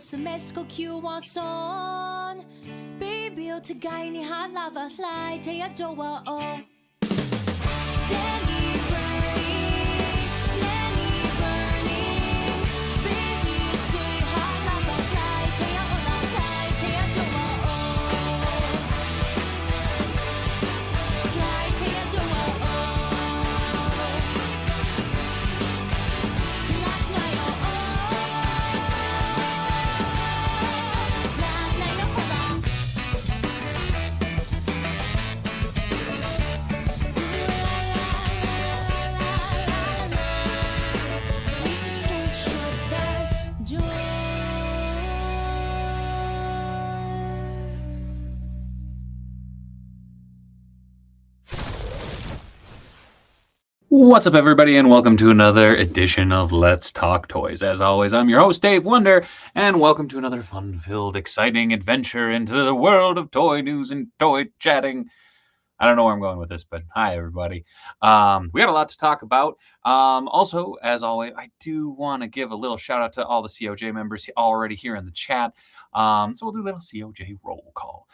是 Mezco 叫我sonBaby 要特介你下 lava fly 睇一做我哦 Steady burning Steady burning Baby 最下 lava fly 睇一我 lava fly 睇一做我哦 Fly 睇一做我哦 Black night 哦 Black night 了好吧 Don't shut that door What's up, everybody, and welcome to another edition of Let's Talk Toys. As always, I'm your host, Dave Wonder, and welcome to another fun-filled, exciting adventure into the world of toy news and toy chatting. I don't know where I'm going with this, but hi, everybody. We got a lot to talk about. Also, as always, I do want to give a little shout-out to all the COJ members already here in the chat. So we'll do a little COJ roll call.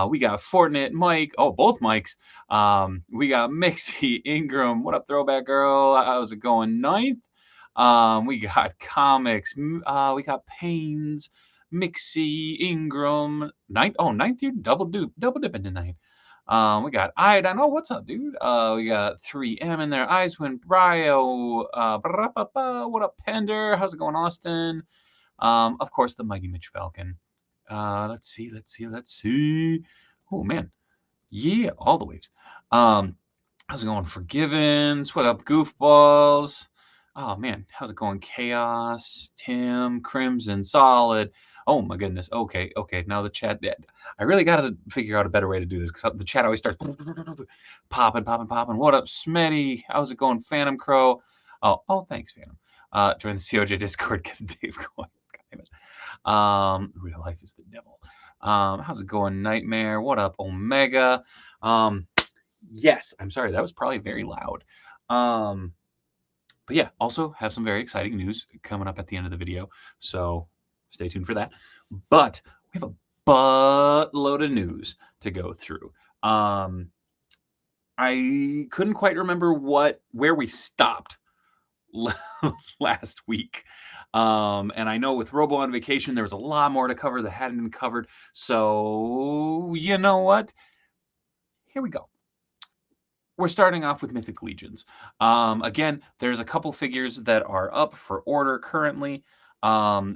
We got Fortnite, Mike. Oh, both Mikes. We got Mixie, Ingram. What up, Throwback Girl? How's it going? Ninth. We got Comics. We got Pains, Mixie, Ingram. Ninth. Oh, ninth year double dipping tonight. We got Iodine. Oh, what's up, dude? We got 3M in there. Icewind, Brio. What up, Pender? How's it going, Austin? Of course, the Mighty Mitch Falcon. Let's see. Oh, man. Yeah, all the waves. How's it going, Forgivens? What up, Goofballs? Oh, man. How's it going, Chaos? Tim, Crimson, Solid. Oh, my goodness. Okay. Now the chat. I really got to figure out a better way to do this because the chat always starts popping. What up, Smitty? How's it going, Phantom Crow? Oh, thanks, Phantom. Join the COJ Discord. Get a Dave going. God damn it. Real life is the devil. How's it going, Nightmare? What up, Omega? Yes, I'm sorry. That was probably very loud. But yeah, also have some very exciting news coming up at the end of the video. So stay tuned for that. But we have a buttload of news to go through. I couldn't quite remember where we stopped last week. And I know with Robo on vacation, there was a lot more to cover that hadn't been covered. So you know what? Here we go. We're starting off with Mythic Legions. Again, there's a couple figures that are up for order currently.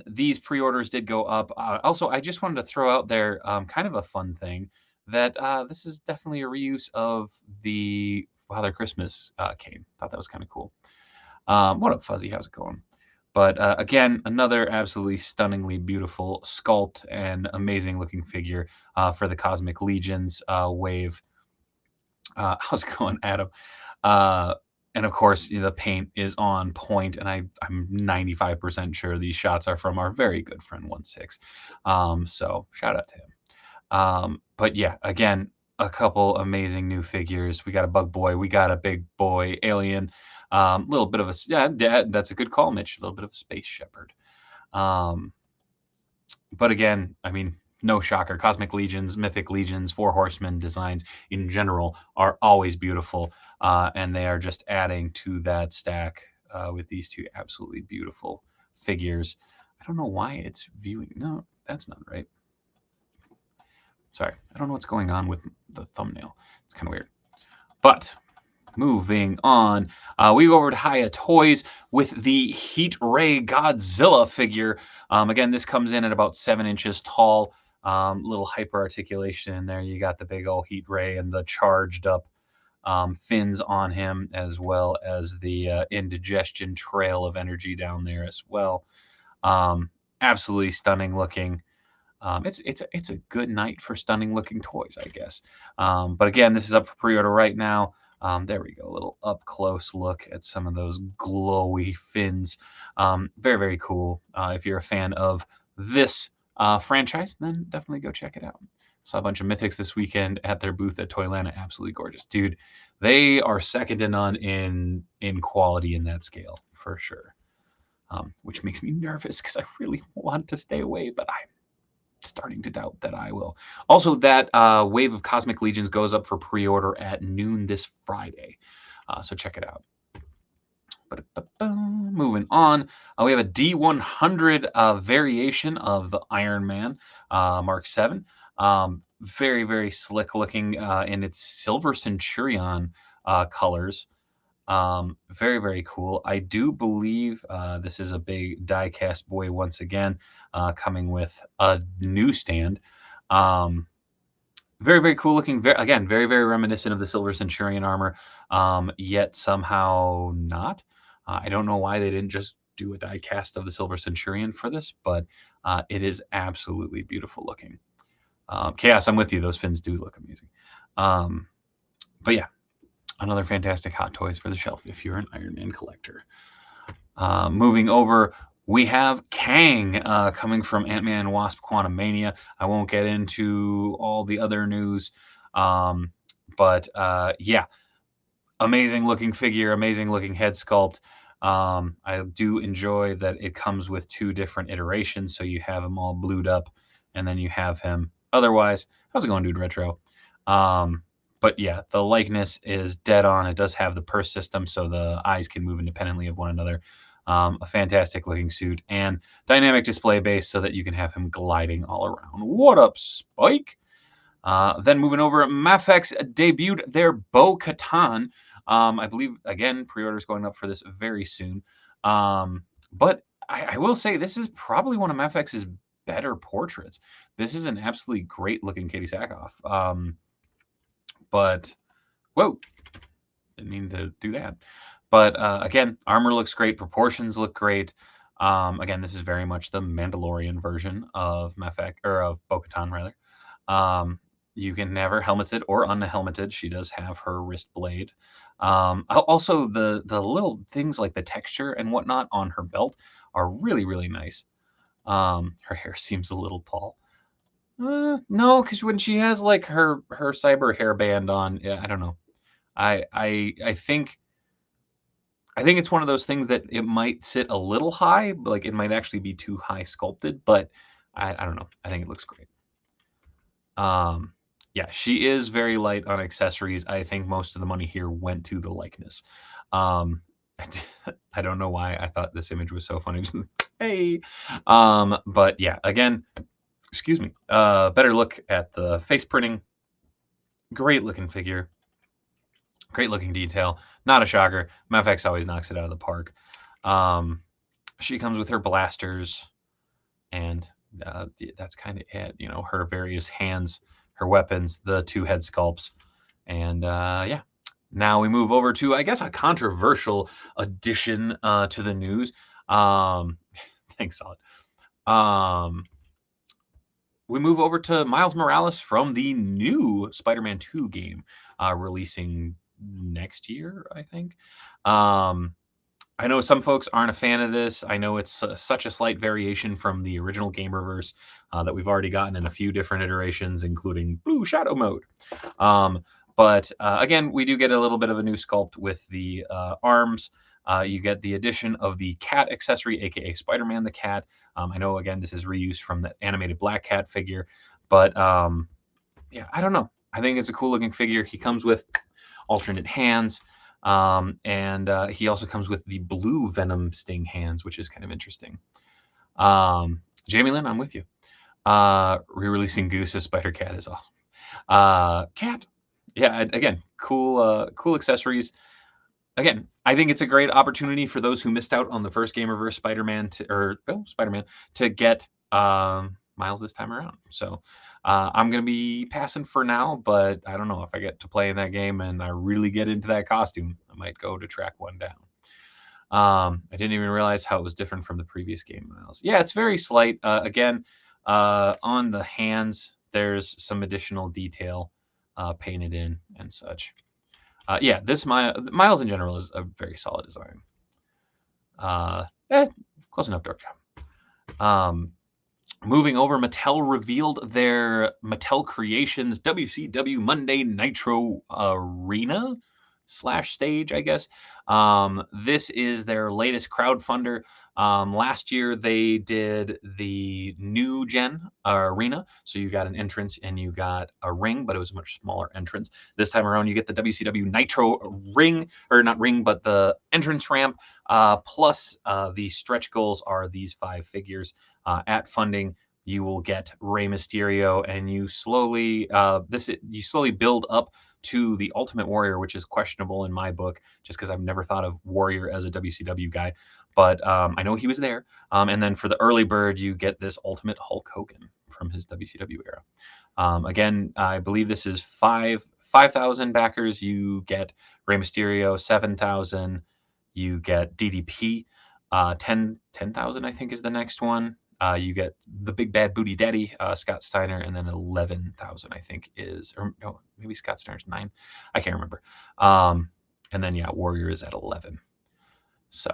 These pre-orders did go up. Also, I just wanted to throw out there kind of a fun thing that this is definitely a reuse of the Father Christmas cane. Thought that was kind of cool. What up, Fuzzy? How's it going? But again, another absolutely stunningly beautiful sculpt and amazing looking figure for the Cosmic Legions wave. How's it going, Adam? And of course, the paint is on point, and I'm 95% sure these shots are from our very good friend 16. So shout out to him. But yeah, again, a couple amazing new figures. We got a Bug Boy, we got a Big Boy Alien. Little bit of that's a good call, Mitch. A little bit of a Space Shepherd. But again, I mean, no shocker. Cosmic Legions, Mythic Legions, Four Horsemen designs in general are always beautiful, and they are just adding to that stack with these two absolutely beautiful figures. I don't know why it's viewing. No, that's not right. Sorry, I don't know what's going on with the thumbnail. It's kind of weird. But moving on, we go over to Hiya Toys with the Heat Ray Godzilla figure. Again, this comes in at about 7 inches tall. Little hyper articulation in there. You got the big old heat ray and the charged up fins on him, as well as the indigestion trail of energy down there as well. Absolutely stunning looking. It's a good night for stunning looking toys, I guess. But again, this is up for pre-order right now. There we go. A little up close look at some of those glowy fins. Very, very cool. If you're a fan of this franchise, then definitely go check it out. Saw a bunch of Mythics this weekend at their booth at Toylanta. Absolutely gorgeous. Dude, they are second to none in quality in that scale, for sure. which makes me nervous because I really want to stay away, but I'm starting to doubt that I will. Also, that Wave of Cosmic Legions goes up for pre-order at noon this Friday, so check it out. Moving on, we have a D100 variation of the Iron Man Mark 7. Very, very slick looking in its Silver Centurion colors. Very, very cool. I do believe this is a big die-cast boy once again, coming with a newsstand. Very, very cool looking. Again, very, very reminiscent of the Silver Centurion armor, yet somehow not. I don't know why they didn't just do a die cast of the Silver Centurion for this, but it is absolutely beautiful looking. Chaos, I'm with you. Those fins do look amazing. But yeah, another fantastic Hot Toys for the shelf if you're an Iron Man collector. Moving over, we have Kang coming from Ant-Man and Wasp Quantumania. I won't get into all the other news, but yeah, amazing looking figure, amazing looking head sculpt. I do enjoy that it comes with 2 different iterations, so you have him all blued up, and then you have him otherwise. How's it going, Dude Retro? But yeah, the likeness is dead on. It does have the purse system, so the eyes can move independently of one another. A fantastic looking suit and dynamic display base so that you can have him gliding all around. What up, Spike? Then moving over, Mafex debuted their Bo-Katan. I believe, again, pre-orders going up for this very soon. But I will say this is probably one of Mafex's better portraits. This is an absolutely great looking Katie Sackhoff. But, whoa, didn't mean to do that. But again, armor looks great. Proportions look great. Again, this is very much the Mandalorian version of Mafek, or of Bo-Katan, rather. You can never helmeted or unhelmeted. She does have her wrist blade. Also, the little things like the texture and whatnot on her belt are really, really nice. Her hair seems a little tall. No, because when she has like her cyber hairband on, yeah, I don't know. I think it's one of those things that it might sit a little high, like it might actually be too high sculpted, but I don't know. I think it looks great. Yeah, she is very light on accessories. I think most of the money here went to the likeness. I don't know why I thought this image was so funny. Hey, but yeah, again, excuse me. Better look at the face printing. Great looking figure. Great looking detail. Not a shocker. Mafex always knocks it out of the park. She comes with her blasters, and that's kind of it. You know, her various hands, her weapons, the 2 head sculpts, and yeah. Now we move over to, I guess, a controversial addition to the news. Thanks, Solid. We move over to Miles Morales from the new Spider-Man 2 game, releasing next year, I think. I know some folks aren't a fan of this. I know it's such a slight variation from the original Gamerverse that we've already gotten in a few different iterations, including Blue Shadow mode. But again, we do get a little bit of a new sculpt with the arms. You get the addition of the cat accessory, aka Spider-Man the Cat. I know, again, this is reused from the animated Black Cat figure, but yeah, I don't know. I think it's a cool looking figure. He comes with alternate hands, and he also comes with the blue Venom Sting hands, which is kind of interesting. Jamie Lynn, I'm with you. Re-releasing Goose as Spider-Cat is awesome. Cat, yeah, again, cool accessories. Again, I think it's a great opportunity for those who missed out on the first Gamerverse Spider-Man to get Miles this time around. So I'm going to be passing for now, but I don't know if I get to play in that game and I really get into that costume, I might go to track one down. I didn't even realize how it was different from the previous game, Miles. Yeah, it's very slight. Again, on the hands, there's some additional detail painted in and such. Yeah, this Miles in general is a very solid design. Close enough, Dark Job. Moving over, Mattel revealed their Mattel Creations WCW Monday Nitro Arena / stage, I guess. This is their latest crowdfunder. Last year they did the new gen arena, so you got an entrance and you got a ring, but it was a much smaller entrance. This time around, you get the WCW Nitro ring, or not ring, but the entrance ramp. Plus, the stretch goals are these 5 figures. At funding, you will get Rey Mysterio, and you slowly build up to the Ultimate Warrior, which is questionable in my book, just because I've never thought of Warrior as a WCW guy. But I know he was there. And then for the early bird, you get this Ultimate Hulk Hogan from his WCW era. Again, I believe this is 5,000 backers. You get Rey Mysterio. 7,000, you get DDP. 10,000, I think, is the next one. You get the Big Bad Booty Daddy, Scott Steiner, and then 11,000, I think, is, or no, maybe Scott Steiner's 9. I can't remember. And then, yeah, Warrior is at 11. So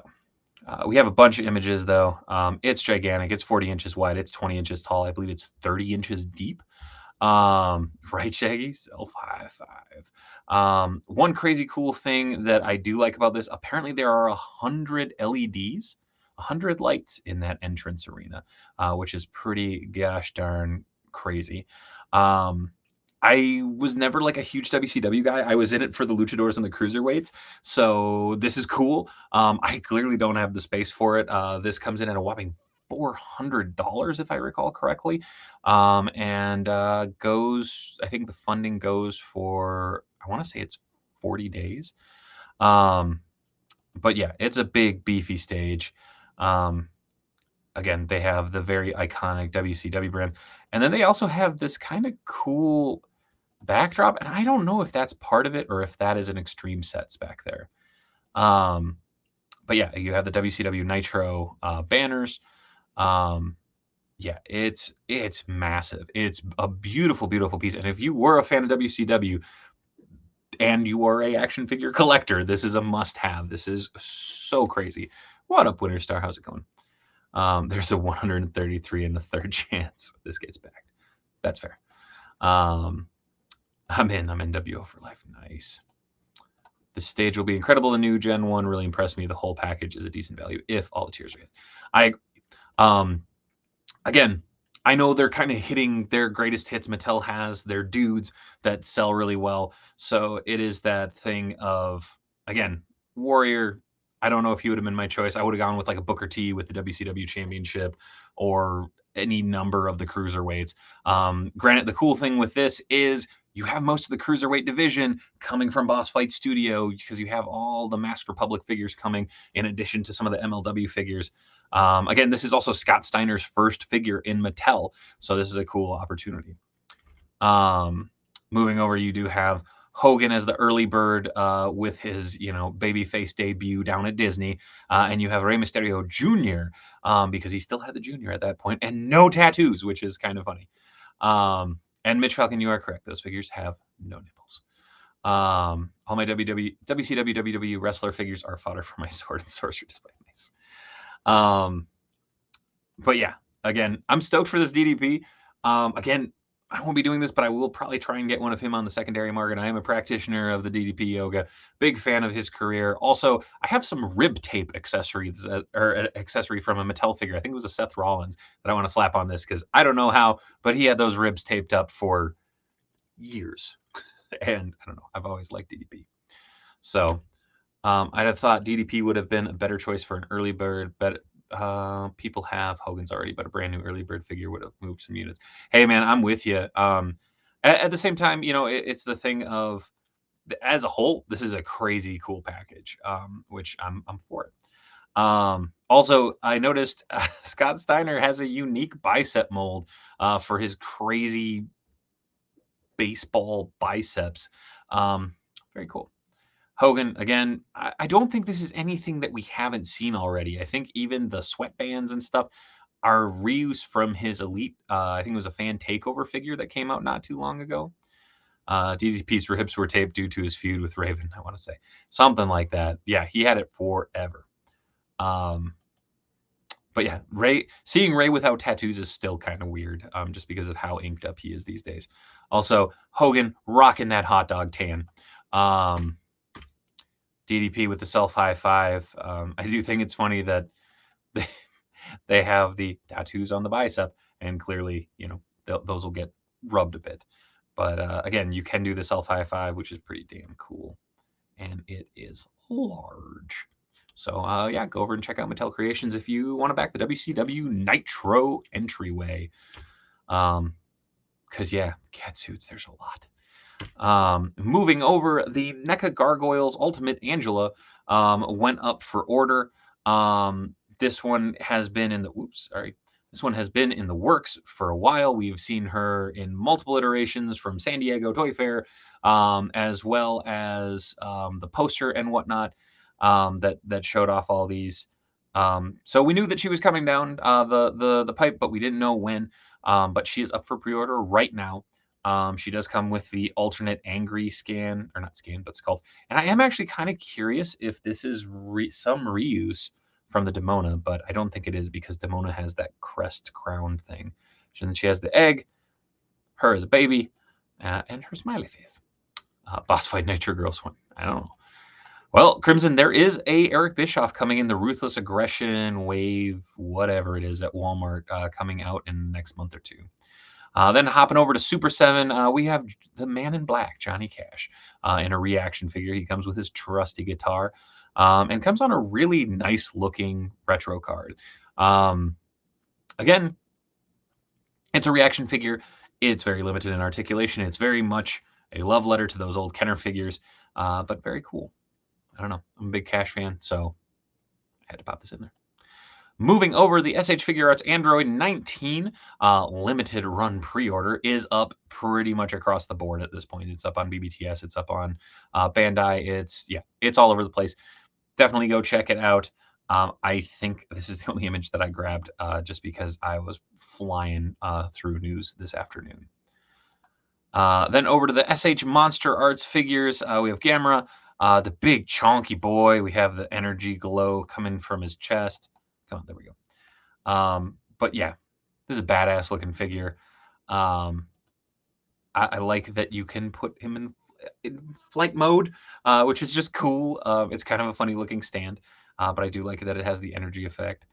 we have a bunch of images, though. It's gigantic. It's 40 inches wide. It's 20 inches tall. I believe it's 30 inches deep. Right, Shaggy? Self high five. One crazy cool thing that I do like about this, apparently there are 100 LEDs, 100 lights in that entrance arena, which is pretty gosh darn crazy. I was never like a huge WCW guy. I was in it for the luchadors and the cruiserweights. So this is cool. I clearly don't have the space for it. This comes in at a whopping $400, if I recall correctly. And goes, I think the funding goes for, I want to say it's 40 days. But yeah, it's a big, beefy stage. Again, they have the very iconic WCW brand. And then they also have this kind of cool backdrop. And I don't know if that's part of it or if that is an Extreme Sets back there. But yeah, you have the WCW Nitro banners. Yeah, it's massive. It's a beautiful, beautiful piece. And if you were a fan of WCW and you are a action figure collector, this is a must-have. This is so crazy. What up, Winter Star? How's it going? There's a 133 and a third chance this gets back. That's fair. I'm in WO for life. Nice. The stage will be incredible. The new Gen 1 really impressed me. The whole package is a decent value if all the tiers are good. I agree. Again, I know they're kind of hitting their greatest hits. Mattel has their dudes that sell really well. So it is that thing of, again, Warrior. I don't know if he would have been my choice. I would have gone with like a Booker T with the WCW Championship or any number of the cruiserweights. Granted, the cool thing with this is you have most of the cruiserweight division coming from Boss Fight Studio because you have all the Masked Republic figures coming in addition to some of the MLW figures. Again, this is also Scott Steiner's first figure in Mattel, so this is a cool opportunity. Moving over, you do have Hogan as the early bird with his, babyface debut down at Disney, and you have Rey Mysterio Jr. Because he still had the Junior at that point, and no tattoos, which is kind of funny. And Mitch Falcon, you are correct; those figures have no nipples. All my WCW, WWE wrestler figures are fodder for my sword and sorcery display. Nice. But yeah, again, I'm stoked for this DDP. Again, I won't be doing this, but I will probably try and get one of him on the secondary market. I am a practitioner of the DDP yoga, big fan of his career. Also, I have some rib tape accessories or an accessory from a Mattel figure. I think it was a Seth Rollins that I want to slap on this because I don't know how, but he had those ribs taped up for years. And I don't know, I've always liked DDP. So I'd have thought DDP would have been a better choice for an early bird, but people have Hogan's already, but a brand new early bird figure would have moved some units. Hey man, I'm with you. At the same time, it's the thing of, as a whole, this is a crazy cool package, which I'm for it. Also, I noticed Scott Steiner has a unique bicep mold for his crazy baseball biceps. Very cool. Hogan, again, I don't think this is anything that we haven't seen already. I think even the sweatbands and stuff are reused from his Elite. I think it was a fan takeover figure that came out not too long ago. DDP's ribs were taped due to his feud with Raven, I want to say. Something like that. Yeah, he had it forever. But yeah, seeing Ray without tattoos is still kind of weird, just because of how inked up he is these days. Also, Hogan rocking that hot dog tan. DDP with the self high five. I do think it's funny that they have the tattoos on the bicep, and clearly, you know, those will get rubbed a bit. But again, you can do the self high five, which is pretty damn cool, and it is large. So yeah, go over and check out Mattel Creations if you want to back the WCW Nitro entryway. Because yeah, cat suits, there's a lot. Moving over, the NECA Gargoyles Ultimate Angela went up for order. This one has been in the This one has been in the works for a while. We've seen her in multiple iterations from San Diego Toy Fair, as well as the poster and whatnot that showed off all these. So we knew that she was coming down the pipe, but we didn't know when. But she is up for pre-order right now. She does come with the alternate angry scan, or not scan, but sculpt. And I am actually kind of curious if this is some reuse from the Demona, but I don't think it is because Demona has that crest crown thing. And then she has the egg, her as a baby, and her smiley face. Boss Fight Nitro Girls one. I don't know. Well, Crimson, there is a Eric Bischoff coming in the Ruthless Aggression wave, whatever it is, at Walmart coming out in the next month or two. Then hopping over to Super 7, we have the Man in Black, Johnny Cash, in a reaction figure. He comes with his trusty guitar and comes on a really nice-looking retro card. Again, it's a reaction figure. It's very limited in articulation. It's very much a love letter to those old Kenner figures, but very cool. I don't know. I'm a big Cash fan, so I had to pop this in there. Moving over, the SH Figure Arts Android 19 limited run pre-order is up pretty much across the board at this point. It's up on BBTS. It's up on Bandai. It's all over the place. Definitely go check it out. I think this is the only image that I grabbed just because I was flying through news this afternoon. Then over to the SH MonsterArts figures, we have Gamera, the big chonky boy. We have the energy glow coming from his chest. Come on, there we go. But yeah, this is a badass looking figure. I like that you can put him in flight mode, which is just cool. It's kind of a funny looking stand, but I do like that it has the energy effect.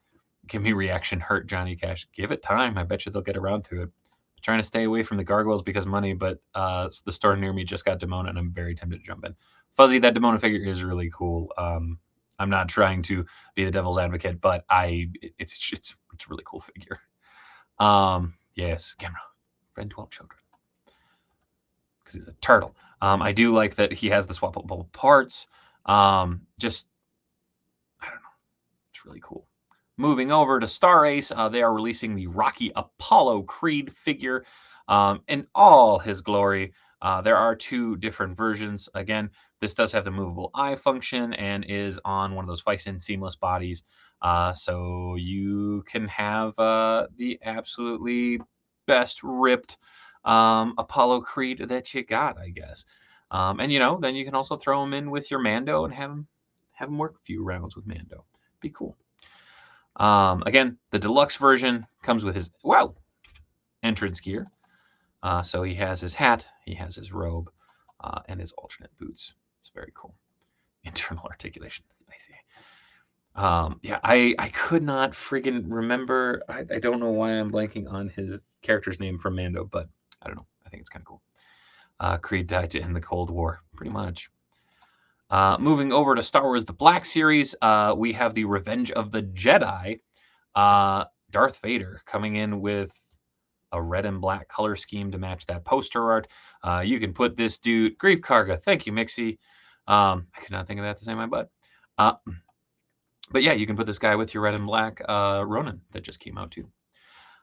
Give me reaction hurt, Johnny Cash. Give it time. I bet you they'll get around to it. Trying to stay away from the Gargoyles because money, but the store near me just got Demona, and I'm very tempted to jump in. Fuzzy, that Demona figure is really cool. I'm not trying to be the devil's advocate, but it's a really cool figure. Yes, Gamera, friend 12 children, because he's a turtle. I do like that he has the swappable parts. Just, I don't know, it's really cool. Moving over to Star Ace, they are releasing the Rocky Apollo Creed figure in all his glory. There are two different versions. Again, this does have the movable eye function and is on one of those Fison seamless bodies. So you can have the absolutely best ripped Apollo Creed that you got, I guess. And, you know, then you can also throw him in with your Mando and have him work a few rounds with Mando. Be cool. Again, the deluxe version comes with his, entrance gear. So he has his hat, he has his robe, and his alternate boots. It's very cool. Internal articulation. Yeah, I could not friggin' remember. I don't know why I'm blanking on his character's name from Mando, but I don't know. I think it's kind of cool. Creed died to end the Cold War, pretty much. Moving over to Star Wars The Black Series, we have the Revenge of the Jedi. Darth Vader coming in with a red and black color scheme to match that poster art. You can put this dude, Grief Karga, thank you, Mixie. I could not think of that to say my butt. But yeah, you can put this guy with your red and black Ronin that just came out too.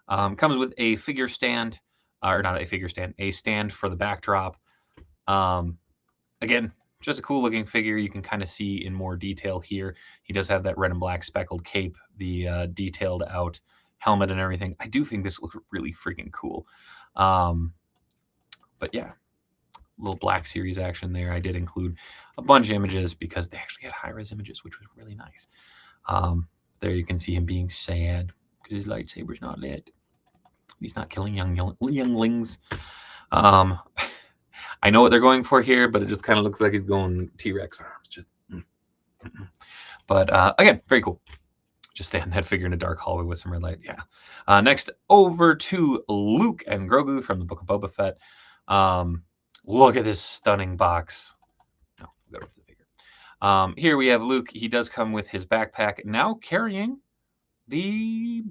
Comes with a figure stand, or not a figure stand, a stand for the backdrop. Again, just a cool looking figure. You can kind of see in more detail here. He does have that red and black speckled cape, the detailed out helmet and everything. I do think this looks really freaking cool. But yeah, little Black Series action there. I did include a bunch of images because they actually had high-res images, which was really nice. There you can see him being sad because his lightsaber's not lit. He's not killing younglings. I know what they're going for here, but it just kind of looks like he's going T-Rex arms. Just But again, very cool. Just stand that figure in a dark hallway with some red light. Yeah. Next, over to Luke and Grogu from the Book of Boba Fett. Look at this stunning box. No, we'll go with the figure. Here we have Luke. He does come with his backpack, now carrying the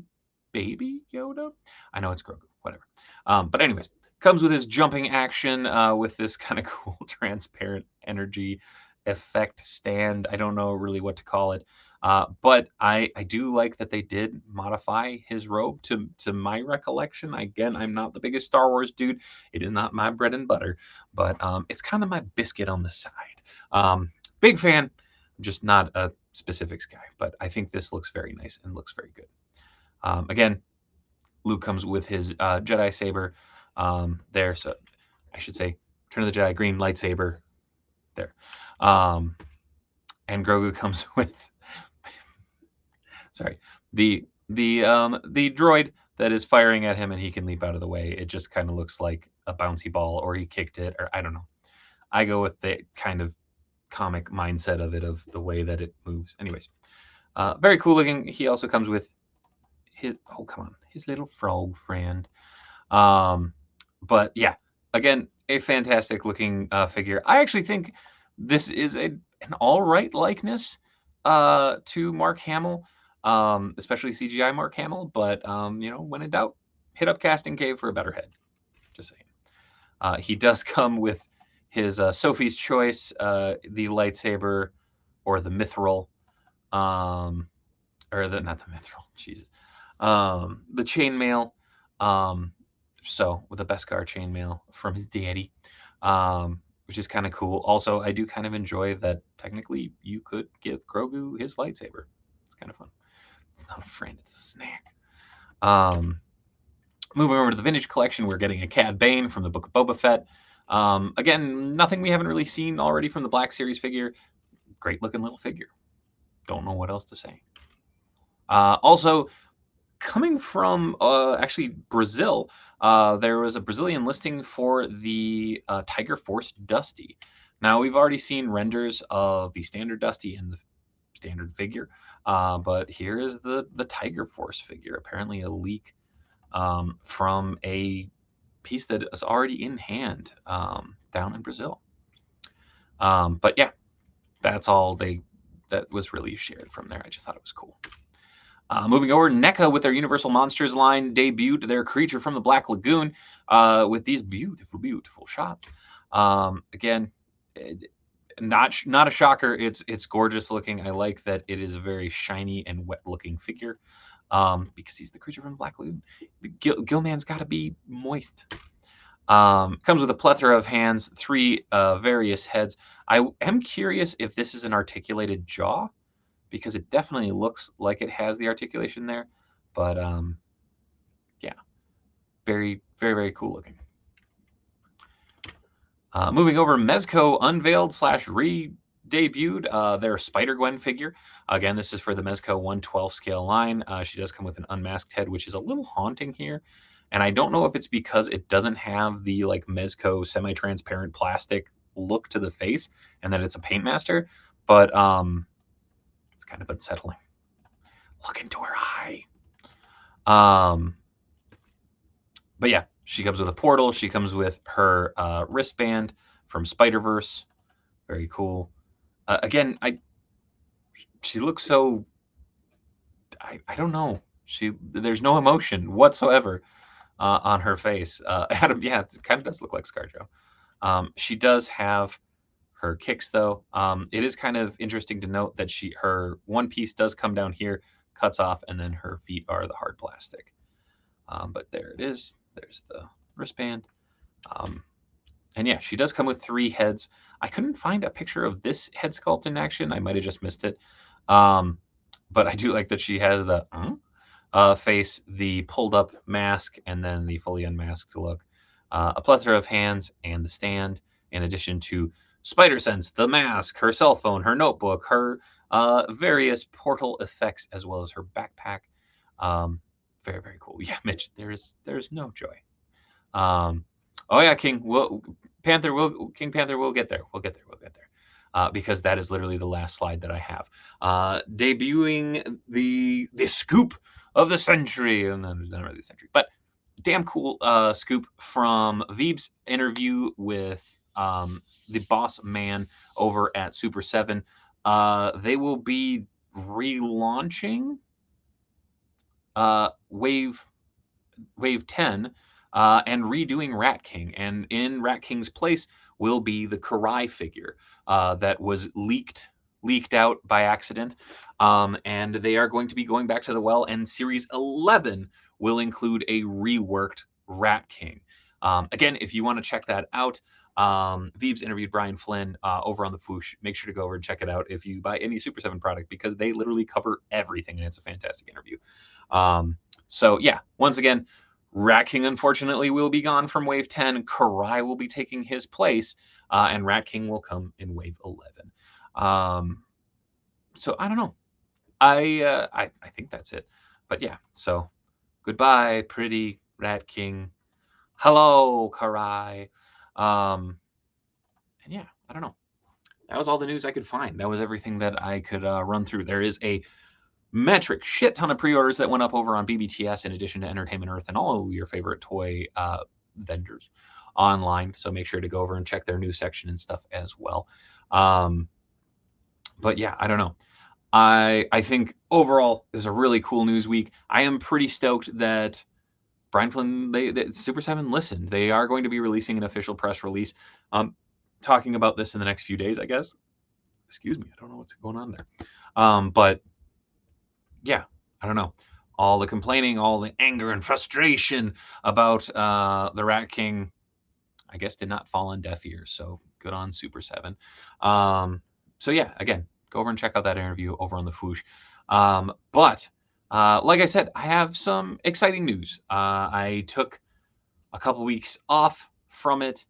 baby Yoda. I know it's Grogu, whatever. But anyways, comes with his jumping action with this kind of cool transparent energy effect stand. I don't know really what to call it. But I do like that they did modify his robe to my recollection. Again, I'm not the biggest Star Wars dude. It is not my bread and butter, but it's kind of my biscuit on the side. Big fan, just not a specifics guy. But I think this looks very nice and looks very good. Again, Luke comes with his Jedi saber there. So I should say Return of the Jedi green lightsaber there. And Grogu comes with sorry, the droid that is firing at him and he can leap out of the way. It just kind of looks like a bouncy ball, or he kicked it, or I don't know. I go with the kind of comic mindset of it, of the way that it moves. Anyways, very cool looking. He also comes with his his little frog friend. But yeah, again, a fantastic looking figure. I actually think this is an all right likeness to Mark Hamill, especially CGI Mark Hamill. But you know, when in doubt, hit up Casting Cave for a better head. Just saying. He does come with his Sophie's Choice, the lightsaber, or the mithril, or the not the mithril, Jesus, the chainmail. So with the Beskar chainmail from his daddy, which is kind of cool. Also, I do kind of enjoy that technically you could give Grogu his lightsaber. It's kind of fun. It's not a friend, it's a snack. Moving over to the vintage collection, we're getting a Cad Bane from the Book of Boba Fett. Again, nothing we haven't really seen already from the Black Series figure. Great looking little figure. Don't know what else to say. Also, coming from actually Brazil, there was a Brazilian listing for the Tiger Force Dusty. Now, we've already seen renders of the standard Dusty and the standard figure, but here is the Tiger Force figure. Apparently a leak from a piece that is already in hand down in Brazil. But yeah, that's all that was really shared from there. I just thought it was cool. Moving over, NECA with their Universal Monsters line debuted their creature from the Black Lagoon with these beautiful, beautiful shots. Again, not a shocker. It's gorgeous looking. I like that it is a very shiny and wet looking figure because he's the creature from the Black Lagoon. Gilman's got to be moist. Comes with a plethora of hands, 3 various heads. I am curious if this is an articulated jaw, because it definitely looks like it has the articulation there. But yeah, very, very, very cool looking. Moving over, Mezco unveiled / re-debuted their Spider-Gwen figure. Again, this is for the Mezco 1/12 scale line. She does come with an unmasked head, which is a little haunting here. And I don't know if it's because it doesn't have the like Mezco semi-transparent plastic look to the face and that it's a paint master, but it's kind of unsettling. Look into her eye. But yeah, she comes with a portal. She comes with her wristband from Spider-Verse. Very cool. Again, she looks so, I don't know. There's no emotion whatsoever on her face. Adam, yeah, it kind of does look like ScarJo. She does have her kicks though. It is kind of interesting to note that her one piece does come down here, cuts off, and then her feet are the hard plastic. But there it is. There's the wristband. And yeah, she does come with 3 heads. I couldn't find a picture of this head sculpt in action. I might have just missed it. But I do like that she has the face, the pulled up mask, and then the fully unmasked look. A plethora of hands and the stand, in addition to Spider Sense, the mask, her cell phone, her notebook, her various portal effects, as well as her backpack. Very, very cool. Yeah, Mitch, there's no joy. Oh yeah, King Panther will get there. We'll get there. because that is literally the last slide that I have. Debuting the scoop of the century, and then not really the century, but damn cool scoop from Veeb's interview with the boss man over at Super 7. They will be relaunching Wave 10 and redoing Rat King. And in Rat King's place will be the Karai figure that was leaked out by accident. And they are going to be going back to the well, and Series 11 will include a reworked Rat King. Again, if you want to check that out, Veeb's interviewed Brian Flynn over on the Foosh. Make sure to go over and check it out if you buy any Super 7 product, because they literally cover everything, and it's a fantastic interview. So yeah, once again, Rat King unfortunately will be gone from Wave 10. Karai will be taking his place, and Rat King will come in Wave 11. So I don't know. I think that's it. But yeah, so goodbye, pretty Rat King. Hello, Karai. And yeah, I don't know. That was all the news I could find. That was everything that I could run through. There is a metric shit ton of pre-orders that went up over on BBTS, in addition to Entertainment Earth and all your favorite toy vendors online. So make sure to go over and check their news section and stuff as well. But yeah, I don't know. I think overall it was a really cool news week. I am pretty stoked that Brian Flynn, that Super 7 listened. They are going to be releasing an official press release talking about this in the next few days, I guess. Excuse me, I don't know what's going on there. But yeah, I don't know. All the complaining, all the anger and frustration about the Rat King, I guess, did not fall on deaf ears. So good on Super 7. So yeah, again, go over and check out that interview over on the Foosh. But like I said, I have some exciting news. I took a couple weeks off from it.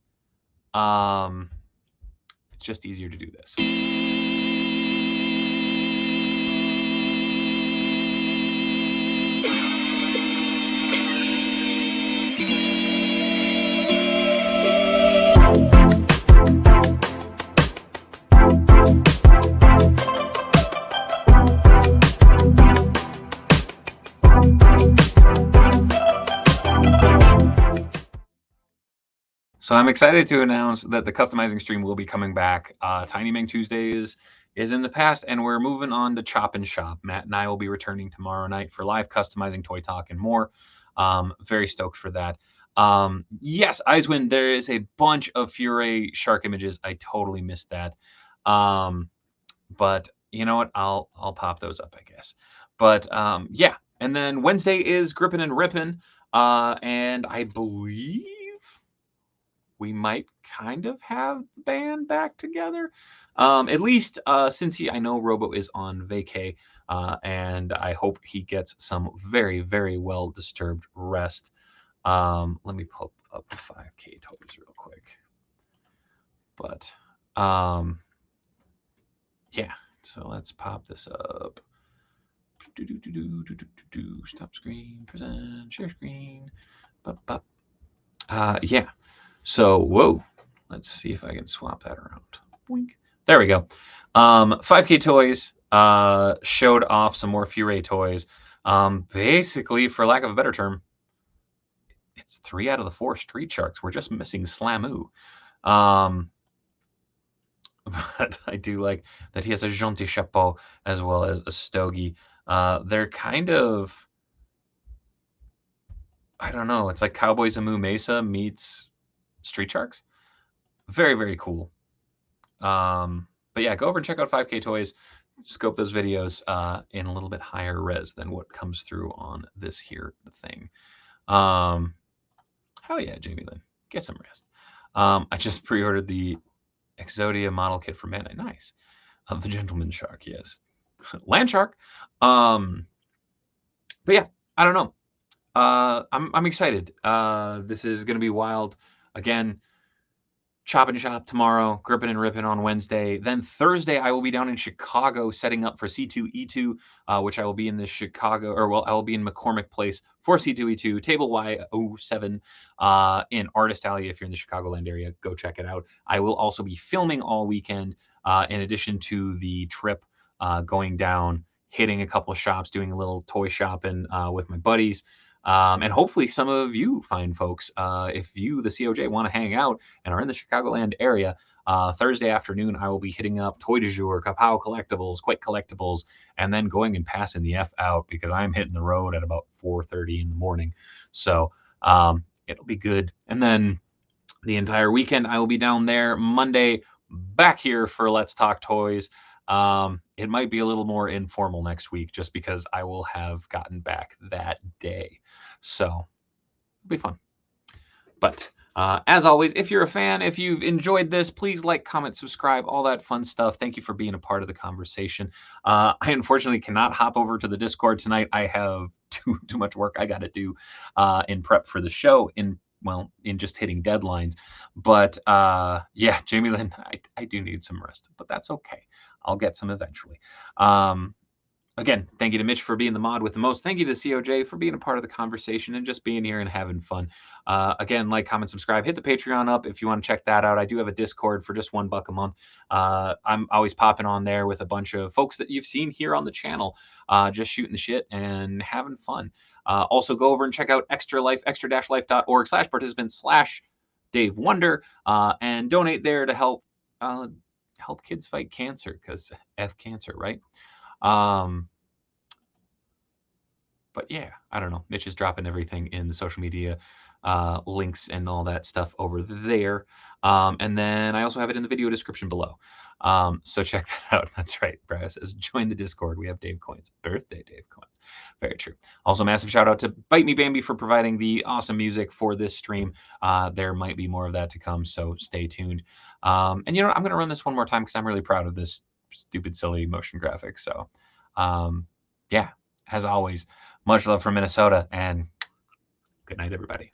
It's just easier to do this. So I'm excited to announce that the customizing stream will be coming back. Tiny Mang Tuesdays is in the past, and we're moving on to Chop and Shop. Matt and I will be returning tomorrow night for live customizing, toy talk, and more. Very stoked for that. Yes, Eiswin, there is a bunch of Fury shark images. I totally missed that. But you know what? I'll pop those up, I guess. But yeah, and then Wednesday is Grippin' and Rippin', and I believe we might kind of have the band back together. At least since I know Robo is on vacay, and I hope he gets some very, very well disturbed rest. Let me pull up the 5K toys real quick. But yeah, so let's pop this up. Stop screen, present, share screen. Yeah. So, whoa, let's see if I can swap that around. Boink. There we go. 5K Toys showed off some more Fury toys. Basically, for lack of a better term, it's 3 out of the 4 Street Sharks. We're just missing Slamoo. But I do like that he has a Gentil Chapeau as well as a Stogie. They're kind of, I don't know, it's like Cowboys Amu Mesa meets Street Sharks. Very, very cool. But yeah, go over and check out 5K Toys. Scope those videos in a little bit higher res than what comes through on this here thing. Hell yeah, Jamie Lynn. Get some rest. I just pre-ordered the Exodia model kit for Mana. Nice. Of the Gentleman Shark, yes. Land Shark. But yeah, I don't know. I'm excited. This is going to be wild. Again, Chop and Shop tomorrow, Grippin' and Rippin' on Wednesday. Then Thursday, I will be down in Chicago setting up for C2E2, which I will be in the Chicago, or well, I will be in McCormick Place for C2E2, Table Y07 in Artist Alley. If you're in the Chicagoland area, go check it out. I will also be filming all weekend in addition to the trip, going down, hitting a couple of shops, doing a little toy shopping with my buddies. And hopefully some of you fine folks, if you, the COJ, want to hang out and are in the Chicagoland area, Thursday afternoon, I will be hitting up Toy du Jour, Kapow Collectibles, Quake Collectibles, and then going and passing the F out because I'm hitting the road at about 4:30 in the morning. So it'll be good. And then the entire weekend, I will be down there. Monday, back here for Let's Talk Toys. It might be a little more informal next week just because I will have gotten back that day. So it'll be fun. But as always, if you're a fan, if you've enjoyed this, please like, comment, subscribe, all that fun stuff. Thank you for being a part of the conversation. I unfortunately cannot hop over to the Discord tonight. I have too much work I got to do in prep for the show, in just hitting deadlines. But yeah, Jamie Lynn, I do need some rest, but that's okay. I'll get some eventually. Again, thank you to Mitch for being the mod with the most. Thank you to COJ for being a part of the conversation and just being here and having fun. Again, like, comment, subscribe, hit the Patreon up if you want to check that out. I do have a Discord for just $1 a month. I'm always popping on there with a bunch of folks that you've seen here on the channel, just shooting the shit and having fun. Also, go over and check out extra-life.org/participant/Dave Wonder and donate there to help kids fight cancer, because F cancer, right? But yeah, I don't know. Mitch is dropping everything in the social media links and all that stuff over there. And then I also have it in the video description below. So check that out. That's right. Brad says, join the Discord. We have Dave Coins. Birthday Dave Coins. Very true. Also, massive shout out to Bite Me Bambi for providing the awesome music for this stream. There might be more of that to come, so stay tuned. And you know what? I'm going to run this one more time because I'm really proud of this stupid, silly motion graphic. So yeah, as always, much love from Minnesota, and good night, everybody.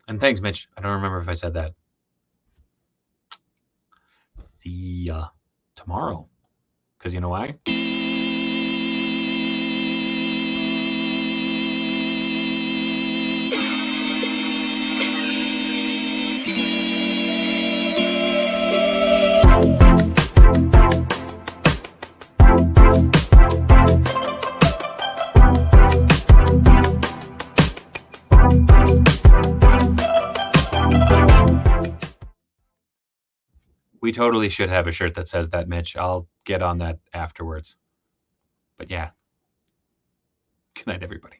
And thanks, Mitch. I don't remember if I said that. See ya tomorrow. Because you know why? We totally should have a shirt that says that, Mitch. I'll get on that afterwards. But yeah. Good night, everybody.